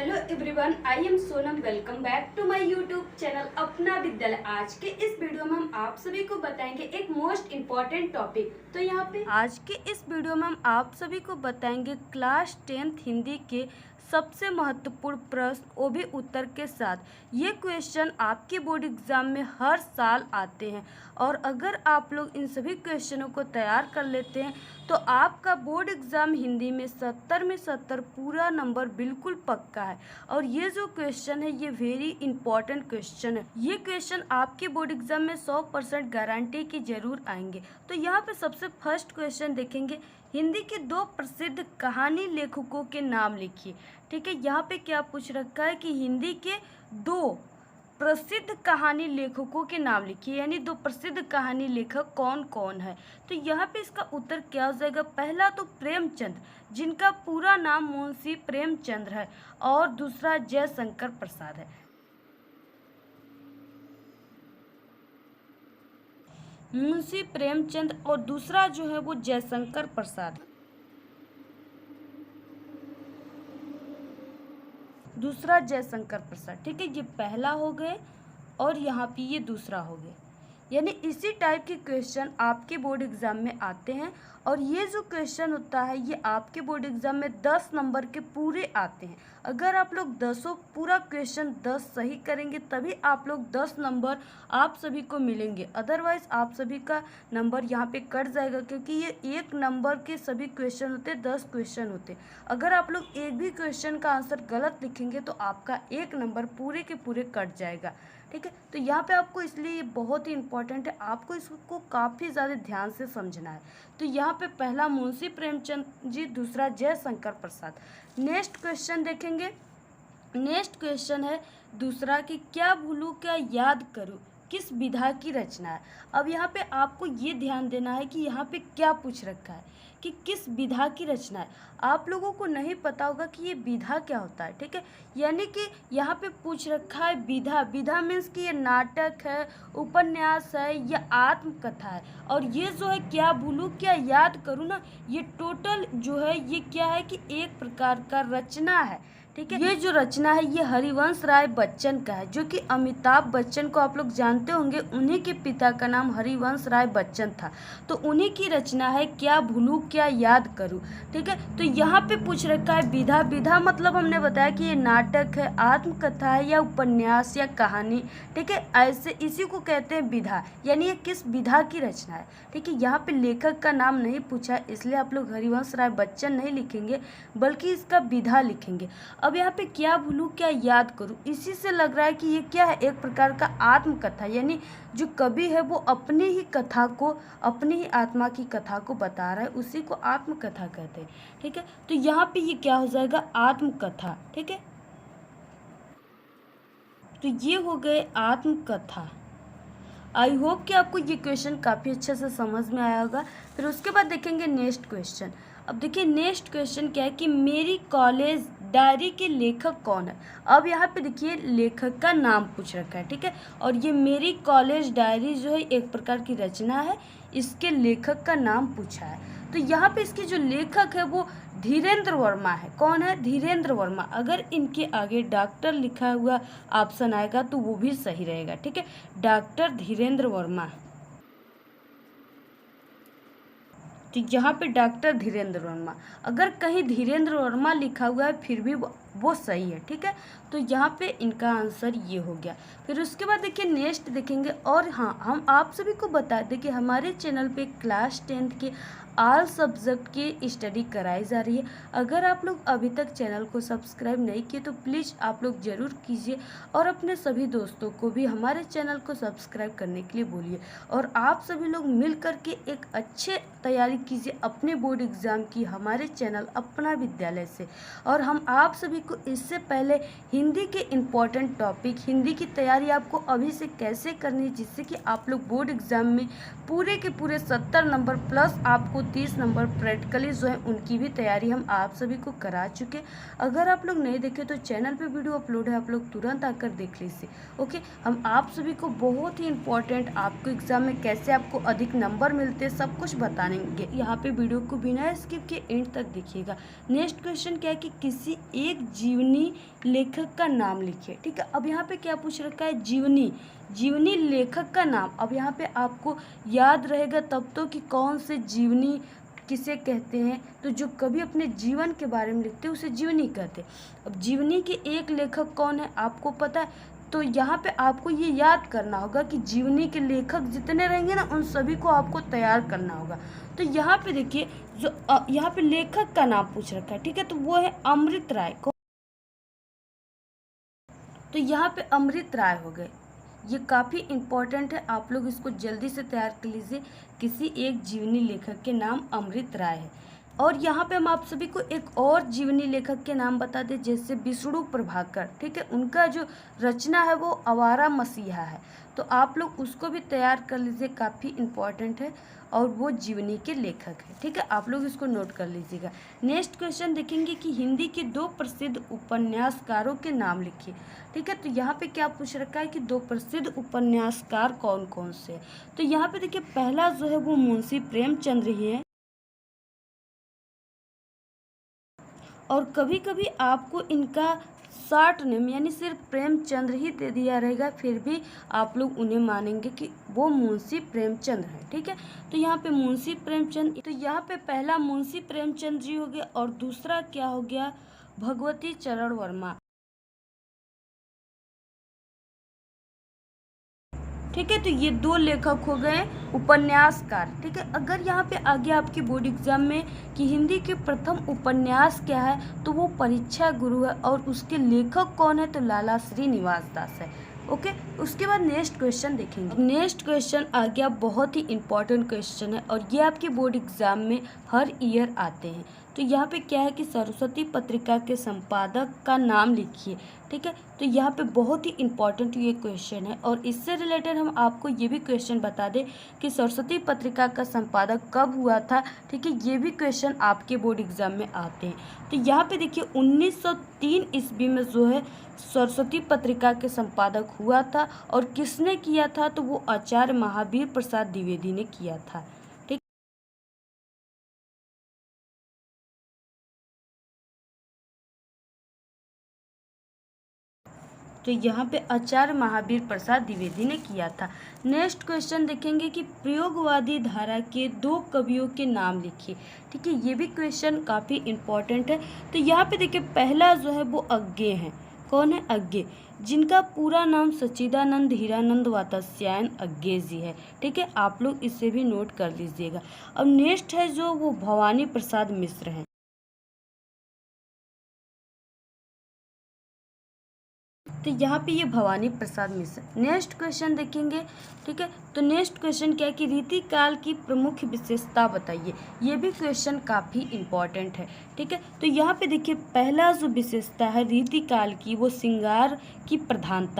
Hello everyone, I am Sonam. Welcome back to my YouTube channel अपना विद्यालय। आज के इस वीडियो में हम आप सभी को बताएंगे एक मोस्ट इम्पॉर्टेंट टॉपिक। तो यहाँ पे आज के इस वीडियो में हम आप सभी को बताएंगे क्लास 10th हिंदी के सबसे महत्वपूर्ण प्रश्न, वो भी उत्तर के साथ। ये क्वेश्चन आपके बोर्ड एग्जाम में हर साल आते हैं और अगर आप लोग इन सभी क्वेश्चनों को तैयार कर लेते हैं तो आपका बोर्ड एग्जाम हिंदी में 70 में 70 पूरा नंबर बिल्कुल पक्का है। और ये जो क्वेश्चन है ये वेरी इंपॉर्टेंट क्वेश्चन है। ये क्वेश्चन आपके बोर्ड एग्जाम में 100% गारंटी की जरूर आएंगे। तो यहाँ पे सबसे फर्स्ट क्वेश्चन देखेंगे, हिंदी के दो प्रसिद्ध कहानी लेखकों के नाम लिखिए। ठीक है, यहाँ पे क्या पूछ रखा है कि हिंदी के दो प्रसिद्ध कहानी लेखकों के नाम लिखिए, यानी दो प्रसिद्ध कहानी लेखक कौन कौन है। तो यहाँ पे इसका उत्तर क्या हो जाएगा? पहला तो प्रेमचंद, जिनका पूरा नाम मुंशी प्रेमचंद्र है, और दूसरा जयशंकर प्रसाद है। मुंशी प्रेमचंद और दूसरा जो है वो जयशंकर प्रसाद, दूसरा जयशंकर प्रसाद। ठीक है, ये पहला हो गए और यहाँ पे ये दूसरा हो गया। यानी इसी टाइप के क्वेश्चन आपके बोर्ड एग्जाम में आते हैं और ये जो क्वेश्चन होता है ये आपके बोर्ड एग्जाम में 10 नंबर के पूरे आते हैं। अगर आप लोग 10 पूरा क्वेश्चन 10 सही करेंगे तभी आप लोग 10 नंबर आप सभी को मिलेंगे, अदरवाइज आप सभी का नंबर यहाँ पे कट जाएगा, क्योंकि ये 1 नंबर के सभी क्वेश्चन होते, 10 क्वेश्चन होते। अगर आप लोग एक भी क्वेश्चन का आंसर गलत लिखेंगे तो आपका 1 नंबर पूरे के पूरे कट जाएगा। ठीक है, तो यहाँ पे आपको इसलिए ये बहुत ही इंपॉर्टेंट है, आपको इसको काफ़ी ज़्यादा ध्यान से समझना है। तो यहाँ पे पहला मुंशी प्रेमचंद जी, दूसरा जयशंकर प्रसाद। नेक्स्ट क्वेश्चन देखेंगे। नेक्स्ट क्वेश्चन है दूसरा कि क्या भूलूं क्या याद करूं, किस विधा की रचना है। अब यहाँ पे आपको ये ध्यान देना है कि यहाँ पे क्या पूछ रखा है कि किस विधा की रचना है। आप लोगों को नहीं पता होगा कि ये विधा क्या होता है। ठीक है, यानी कि यहाँ पे पूछ रखा है विधा। विधा मीन्स कि ये नाटक है, उपन्यास है या आत्मकथा है। और ये जो है क्या भूलूं क्या याद करूं ना, ये टोटल जो है ये क्या है कि एक प्रकार का रचना है। ठीक है, ये जो रचना है ये हरिवंश राय बच्चन का है, जो कि अमिताभ बच्चन को आप लोग जानते होंगे, उन्हीं के पिता का नाम हरिवंश राय बच्चन था। तो उन्हीं की रचना है क्या भूलूं क्या याद करूं। ठीक है, तो यहाँ पे पूछ रखा है विधा। विधा मतलब हमने बताया कि ये नाटक है, आत्मकथा है या उपन्यास या कहानी। ठीक है, ऐसे इसी को कहते हैं विधा, यानी ये किस विधा की रचना है। ठीक है, यहाँ पे लेखक का नाम नहीं पूछा, इसलिए आप लोग हरिवंश राय बच्चन नहीं लिखेंगे बल्कि इसका विधा लिखेंगे। अब यहाँ पे क्या भूलूं क्या याद करूं, इसी से लग रहा है कि ये क्या है, एक प्रकार का आत्मकथा, यानी जो कवि है वो अपनी ही कथा को, अपनी ही आत्मा की कथा को बता रहा है, उसी को आत्मकथा कहते हैं। ठीक है, तो यहाँ पे ये क्या हो जाएगा, आत्मकथा। ठीक है, तो ये हो गए आत्मकथा। आई होप कि आपको ये क्वेश्चन काफ़ी अच्छे से समझ में आया होगा। फिर उसके बाद देखेंगे नेक्स्ट क्वेश्चन। अब देखिए नेक्स्ट क्वेश्चन क्या है कि मेरी कॉलेज डायरी के लेखक कौन है। अब यहाँ पे देखिए लेखक का नाम पूछ रखा है। ठीक है, और ये मेरी कॉलेज डायरी जो है एक प्रकार की रचना है, इसके लेखक का नाम पूछा है। तो यहाँ पे इसके जो लेखक है वो धीरेन्द्र वर्मा है। कौन है? धीरेन्द्र वर्मा। अगर इनके आगे डॉक्टर लिखा हुआ ऑप्शन आएगा तो वो भी सही रहेगा। ठीक है, डॉक्टर धीरेन्द्र वर्मा। तो यहाँ पे डॉक्टर धीरेन्द्र वर्मा, अगर कहीं धीरेन्द्र वर्मा लिखा हुआ है फिर भी वो सही है। ठीक है, तो यहाँ पे इनका आंसर ये हो गया। फिर उसके बाद देखिए नेक्स्ट देखेंगे। और हाँ, हम आप सभी को बता दें कि हमारे चैनल पे क्लास 10th के ऑल सब्जेक्ट की स्टडी कराई जा रही है। अगर आप लोग अभी तक चैनल को सब्सक्राइब नहीं किए तो प्लीज़ आप लोग ज़रूर कीजिए और अपने सभी दोस्तों को भी हमारे चैनल को सब्सक्राइब करने के लिए बोलिए। और आप सभी लोग मिल कर के एक अच्छे तैयारी कीजिए अपने बोर्ड एग्ज़ाम की हमारे चैनल अपना विद्यालय से। और हम आप सभी को इससे पहले हिंदी के इम्पॉर्टेंट टॉपिक, हिंदी की तैयारी आपको अभी से कैसे करनी है जिससे कि आप लोग बोर्ड एग्ज़ाम में पूरे के पूरे 70 नंबर प्लस आपको 30 नंबर प्रैक्टिकली जो है उनकी भी तैयारी हम आप सभी को करा चुके। अगर आप लोग नहीं देखे तो चैनल पे वीडियो अपलोड है, आप लोग तुरंत आकर देख लीजिए। ओके, हम आप सभी को बहुत ही इम्पोर्टेंट आपको एग्ज़ाम में कैसे आपको अधिक नंबर मिलते सब कुछ बताने मानेंगे। यहाँ पे वीडियो को बिना स्किप के एंड तक देखिएगा। नेक्स्ट क्वेश्चन क्या है कि किसी एक जीवनी लेखक का नाम लिखिए। ठीक है, अब यहाँ पे क्या पूछ रखा है, जीवनी लेखक का नाम। अब यहाँ पे आपको याद रहेगा तब तो कि कौन से जीवनी किसे कहते हैं, तो जो कभी अपने जीवन के बारे में लिखते हैं उसे जीवनी कहते हैं। अब जीवनी के एक लेखक कौन है आपको पता है, तो यहाँ पे आपको ये याद करना होगा कि जीवनी के लेखक जितने रहेंगे ना उन सभी को आपको तैयार करना होगा। तो यहाँ पे देखिए जो यहाँ पे लेखक का नाम पूछ रखा है, ठीक है, तो वो है अमृत राय। तो यहाँ पे अमृत राय हो गए, ये काफ़ी इम्पोर्टेंट है, आप लोग इसको जल्दी से तैयार कर लीजिए। किसी एक जीवनी लेखक के नाम अमृत राय है। और यहाँ पे हम आप सभी को एक और जीवनी लेखक के नाम बता दें, जैसे विष्णु प्रभाकर। ठीक है, उनका जो रचना है वो आवारा मसीहा है, तो आप लोग उसको भी तैयार कर लीजिए, काफ़ी इम्पोर्टेंट है और वो जीवनी के लेखक है। ठीक है, आप लोग इसको नोट कर लीजिएगा। नेक्स्ट क्वेश्चन देखेंगे कि हिंदी के 2 प्रसिद्ध उपन्यासकारों के नाम लिखिए। ठीक है, तो यहाँ पे क्या पूछ रखा है कि 2 प्रसिद्ध उपन्यासकार कौन कौन से हैं। तो यहाँ पे देखिए पहला जो है वो मुंशी प्रेमचंद्र ही है, और कभी कभी आपको इनका शॉर्ट नेम यानी सिर्फ प्रेमचंद्र ही दे दिया रहेगा, फिर भी आप लोग उन्हें मानेंगे कि वो मुंशी प्रेमचंद्र है। ठीक है, तो यहाँ पे मुंशी प्रेमचंद, तो यहाँ पे पहला मुंशी प्रेमचंद जी हो गया और दूसरा क्या हो गया, भगवती चरण वर्मा। ठीक है, तो ये 2 लेखक हो गए उपन्यासकार। ठीक है, अगर यहाँ पे आगे आपकी बोर्ड एग्जाम में कि हिंदी के प्रथम उपन्यास क्या है, तो वो परीक्षा गुरु है और उसके लेखक कौन है, तो लाला श्रीनिवास दास है। ओके, उसके बाद नेक्स्ट क्वेश्चन देखेंगे। नेक्स्ट क्वेश्चन आ गया, बहुत ही इंपॉर्टेंट क्वेश्चन है और ये आपके बोर्ड एग्जाम में हर ईयर आते हैं। तो यहाँ पे क्या है कि सरस्वती पत्रिका के संपादक का नाम लिखिए। ठीक है, तो यहाँ पे बहुत ही इम्पॉर्टेंट ये क्वेश्चन है और इससे रिलेटेड हम आपको ये भी क्वेश्चन बता दें कि सरस्वती पत्रिका का संपादक कब हुआ था। ठीक है, ये भी क्वेश्चन आपके बोर्ड एग्जाम में आते हैं। तो यहाँ पे देखिए 1903 ईस्वी में जो है सरस्वती पत्रिका के संपादक हुआ था और किसने किया था, तो वो आचार्य महावीर प्रसाद द्विवेदी ने किया था। तो यहाँ पे आचार्य महावीर प्रसाद द्विवेदी ने किया था। नेक्स्ट क्वेश्चन देखेंगे कि प्रयोगवादी धारा के 2 कवियों के नाम लिखिए। ठीक है, ये भी क्वेश्चन काफ़ी इम्पोर्टेंट है। तो यहाँ पे देखिए पहला जो है वो अज्ञे हैं। कौन है, अज्ञे, जिनका पूरा नाम सच्चिदानंद हीरानंद वात्स्यायन अज्ञे जी है। ठीक है, आप लोग इसे भी नोट कर लीजिएगा। अब नेक्स्ट है जो वो भवानी प्रसाद मिश्र हैं। तो यहाँ पे ये भवानी प्रसाद मिश्र। नेक्स्ट क्वेश्चन देखेंगे। ठीक है, तो नेक्स्ट क्वेश्चन क्या है कि रीतिकाल की प्रमुख विशेषता बताइए। ये भी क्वेश्चन काफ़ी इम्पॉर्टेंट है। ठीक है, तो यहाँ पे देखिए पहला जो विशेषता है रीतिकाल की, वो श्रृंगार की प्रधानता।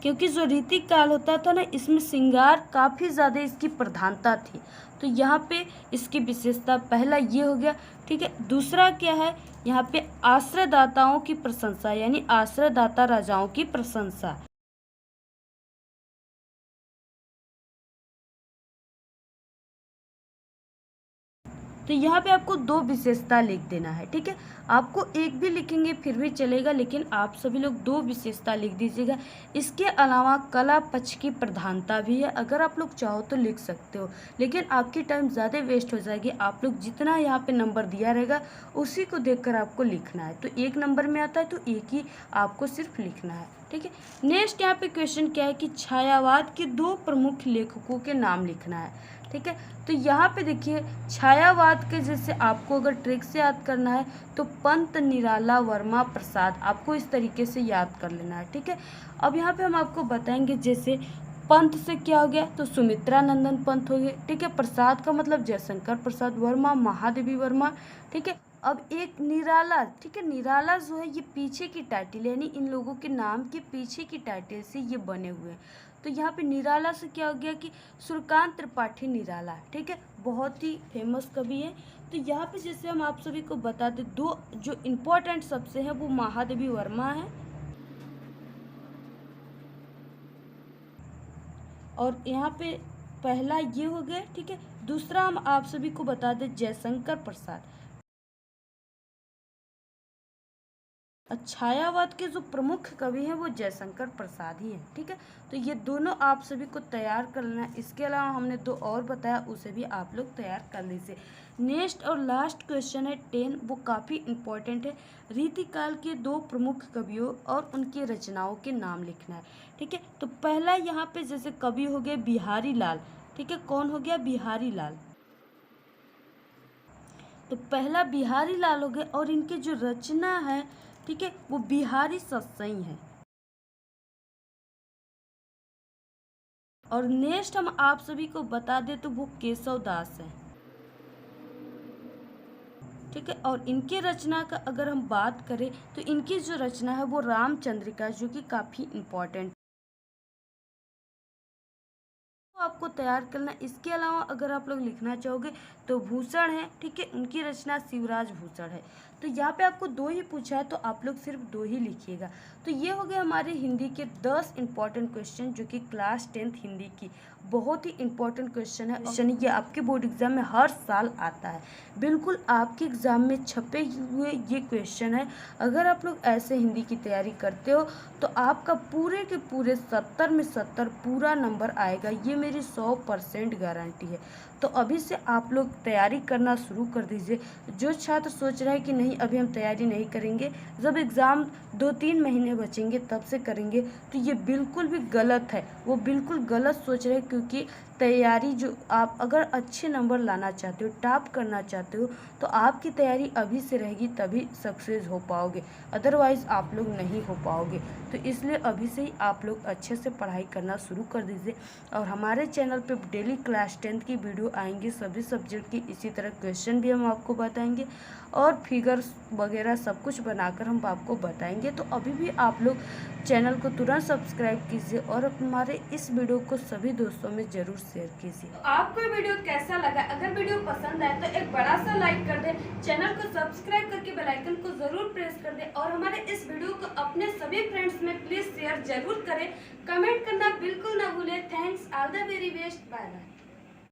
क्योंकि जो ऋतिक काल होता था ना, इसमें श्रृंगार काफ़ी ज़्यादा इसकी प्रधानता थी, तो यहाँ पे इसकी विशेषता पहला ये हो गया। ठीक है, दूसरा क्या है, यहाँ पे आश्रयदाताओं की प्रशंसा, यानी आश्रयदाता राजाओं की प्रशंसा। तो यहाँ पे आपको 2 विशेषता लिख देना है। ठीक है, आपको एक भी लिखेंगे फिर भी चलेगा, लेकिन आप सभी लोग 2 विशेषता लिख दीजिएगा। इसके अलावा कला पक्ष की प्रधानता भी है, अगर आप लोग चाहो तो लिख सकते हो, लेकिन आपकी टाइम ज़्यादा वेस्ट हो जाएगी। आप लोग जितना यहाँ पे नंबर दिया रहेगा उसी को देखकर आपको लिखना है। तो 1 नंबर में आता है तो 1 ही आपको सिर्फ लिखना है। ठीक है, नेक्स्ट यहाँ पे क्वेश्चन क्या है कि छायावाद के 2 प्रमुख लेखकों के नाम लिखना है। ठीक है, तो यहाँ पे देखिए छायावाद के जैसे आपको अगर ट्रिक से याद करना है तो पंत निराला वर्मा प्रसाद, आपको इस तरीके से याद कर लेना है। ठीक है, अब यहाँ पे हम आपको बताएंगे जैसे पंत से क्या हो गया, तो सुमित्रा नंदन पंत हो गए। ठीक है, प्रसाद का मतलब जयशंकर प्रसाद, वर्मा महादेवी वर्मा। ठीक है, अब एक निराला। ठीक है, निराला जो है ये पीछे की टाइटल, यानी इन लोगों के नाम के पीछे की टाइटल से ये बने हुए हैं। तो यहाँ पे निराला से क्या हो गया कि सूर्यकांत त्रिपाठी निराला। ठीक है, बहुत ही फेमस कवि है। तो यहाँ पे जैसे हम आप सभी को बता दें 2 जो इम्पोर्टेंट सबसे हैं वो महादेवी वर्मा है और यहाँ पे पहला ये हो गया, ठीक है। दूसरा हम आप सभी को बता दें जयशंकर प्रसाद। छायावाद के जो प्रमुख कवि हैं वो जयशंकर प्रसाद ही हैं, ठीक है। तो ये दोनों आप सभी को तैयार कर लेना है। इसके अलावा हमने दो और बताया, उसे भी आप लोग तैयार कर लीजिए। नेक्स्ट और लास्ट क्वेश्चन है 10, वो काफ़ी इम्पोर्टेंट है। रीतिकाल के दो प्रमुख कवियों और उनकी रचनाओं के नाम लिखना है, ठीक है। तो पहला यहाँ पे जैसे कवि हो गए बिहारी लाल, ठीक है। कौन हो गया? बिहारी लाल। तो पहला बिहारी लाल हो गए और इनकी जो रचना है, ठीक है, वो बिहारी सत्सई है। और नेक्स्ट हम आप सभी को बता दें तो वो केशव दास है, ठीक है। और इनके रचना का अगर हम बात करें तो इनकी जो रचना है वो रामचंद्रिका, जो कि काफ़ी इम्पोर्टेंट आपको तैयार करना। इसके अलावा अगर आप लोग लिखना चाहोगे तो भूषण है, ठीक है। उनकी रचना शिवराज भूषण है। तो यहाँ पे आपको दो ही पूछा है तो आप लोग सिर्फ दो ही लिखिएगा। तो ये हो गए हमारे हिंदी के 10 इंपॉर्टेंट क्वेश्चन, जो कि क्लास 10th हिंदी की बहुत ही इंपॉर्टेंट क्वेश्चन है। क्वेश्चन ये आपके बोर्ड एग्जाम में हर साल आता है, बिल्कुल आपके एग्जाम में छपे हुए ये क्वेश्चन है। अगर आप लोग ऐसे हिंदी की तैयारी करते हो तो आपका पूरे के पूरे 70 में 70 पूरा नंबर आएगा, ये मेरी 100% गारंटी है। तो अभी से आप लोग तैयारी करना शुरू कर दीजिए। जो छात्र सोच रहे हैं कि नहीं अभी हम तैयारी नहीं करेंगे, जब एग्ज़ाम 2-3 महीने बचेंगे तब से करेंगे, तो ये बिल्कुल भी गलत है। वो बिल्कुल गलत सोच रहे हैं, क्योंकि तैयारी जो आप अगर अच्छे नंबर लाना चाहते हो, टॉप करना चाहते हो, तो आपकी तैयारी अभी से रहेगी तभी सक्सेस हो पाओगे, अदरवाइज़ आप लोग नहीं हो पाओगे। तो इसलिए अभी से ही आप लोग अच्छे से पढ़ाई करना शुरू कर दीजिए। और हमारे चैनल पे डेली क्लास 10th की वीडियो आएंगी, सभी सब्जेक्ट की। इसी तरह क्वेश्चन भी हम आपको बताएंगे और फिगर्स वगैरह सब कुछ बनाकर हम आपको बताएंगे। तो अभी भी आप लोग चैनल को तुरंत सब्सक्राइब कीजिए और हमारे इस वीडियो को सभी दोस्तों में ज़रूर शेयर कीजिए। तो आपको वीडियो कैसा लगा? अगर वीडियो पसंद आए तो एक बड़ा सा लाइक कर दें, चैनल को सब्सक्राइब करके बेल आइकन को जरूर प्रेस कर दें और हमारे इस वीडियो को अपने सभी फ्रेंड्स में प्लीज शेयर जरूर करें। कमेंट करना बिल्कुल ना भूलें। Thanks, all the very best, bye bye.